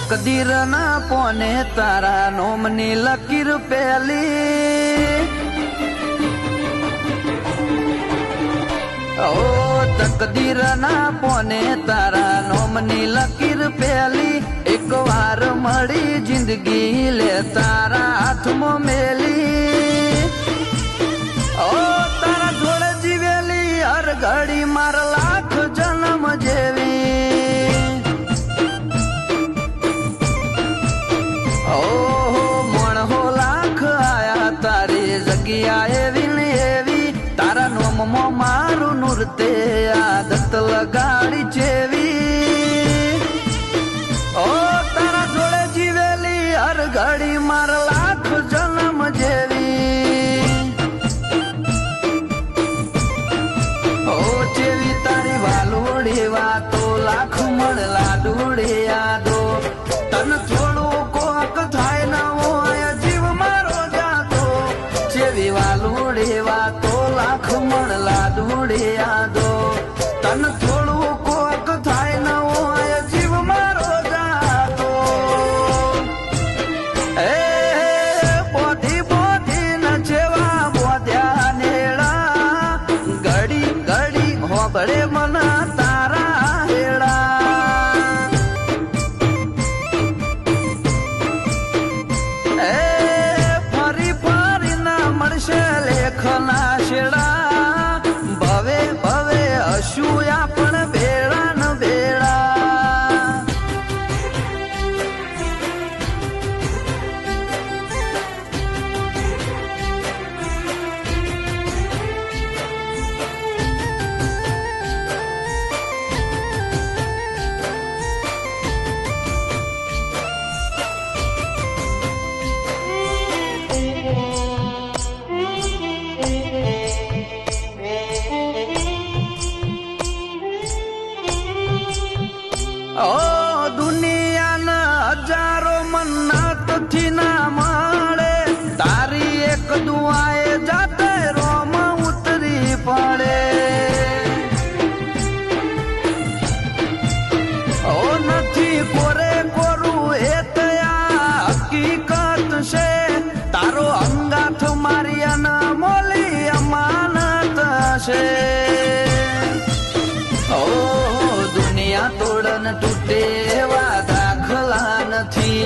તકદીર ના પોને તારા નોમની લકીર પેલી ઓ તકદીર ના પોને તારા નોમની લકીર પેલી એક વાર મળી જિંદગી લે તારા હાથમાં મેલી ઓ તારા જોડે જીવેલી હર ઘડી માર લાખ જન્મ જેવી એવી ને એવી તારા નોમમાં મારું નૃત્ય આદત લગાડી જેવી ઓ તારા જોડે જીવેલી હર ઘડી માર લાખ જન્મ જેવી ઓ જેવી તારી વાલુડી વાતો લાખ મળલા ડૂડે યાદો તન થોડું કોક થાય ન હોય જીવ મારો જાતો જેવી વાલુડે વાતો લાખ મળલા ડૂડે યાદો તન થોડું કોક થાય ન હોય જીવ મારો જાતો એ પોધી પોધી ન જેવા બોધ્યા નેડા ઘડી ઘડી હોબળે મન તારા હેડા લેખના શેડા ભવે ભવે હસુયા પણ ભેળા ન ભેળા ઓ દુનિયાના હજારો મન્નતથી ના મળે તારી એક દુઆએ જાતે રોમ ઉતરી પડે ઓ નથી કોરે કોરું એ તયા હકીકત છે તારો અંગાથ મારી અનમોલી અમાનત છે ઓ દુનિયા તોડન તૂટે એવા દાખલા નથી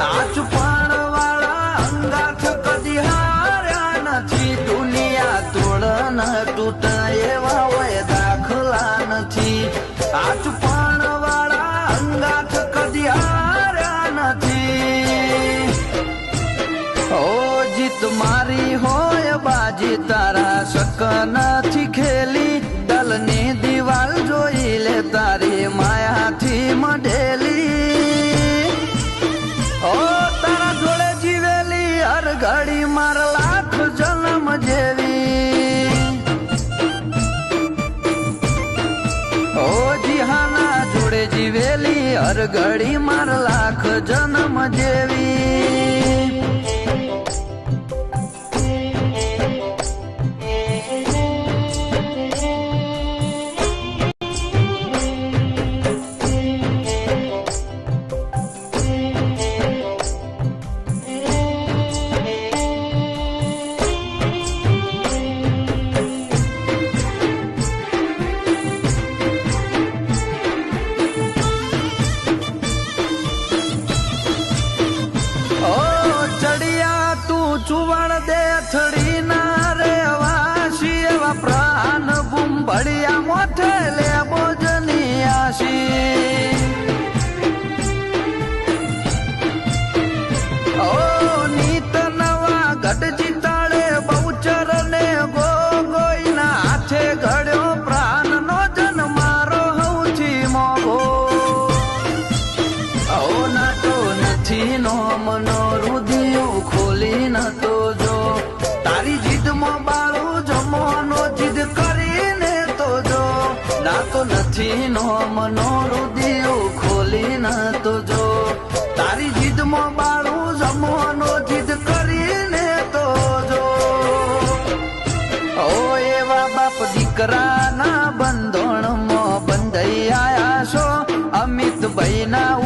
આ ચુપાણ વાળા અંગાથ કદી હાર્યા નથી દુનિયા તોડન તૂટે એવા હોય દાખલા નથી આ ચુપાણ વાળા અંગાથ કદી હાર્યા નથી ઓ જીત મારી હોય બાજી તારા શક નથી ખેલી દલની દિવાલ જોઈ લે તારી માયાથી મઢેલી ઓ તારા જોડે જીવેલી હર ઘડી માર લાખ જન્મ જેવી ઓ જીહાના જોડે જીવેલી હર ઘડી માર લાખ જન્મ જેવી ઓ નથી નો મનો રુધિયું ખોલી નતો જો તારી જીદમાં બાળું જમવાનો જીદ કરીને તો જો ના તો નથી નો મનો રુધિયું ખોલી નતો જો તારી જીદમાં બાળું જમવાનો જીદ કરીને તો જો ઓ એવા બાપ દીકરાના બંધોણમાં બંધાઈ આયા છો અમિતભાઈ ના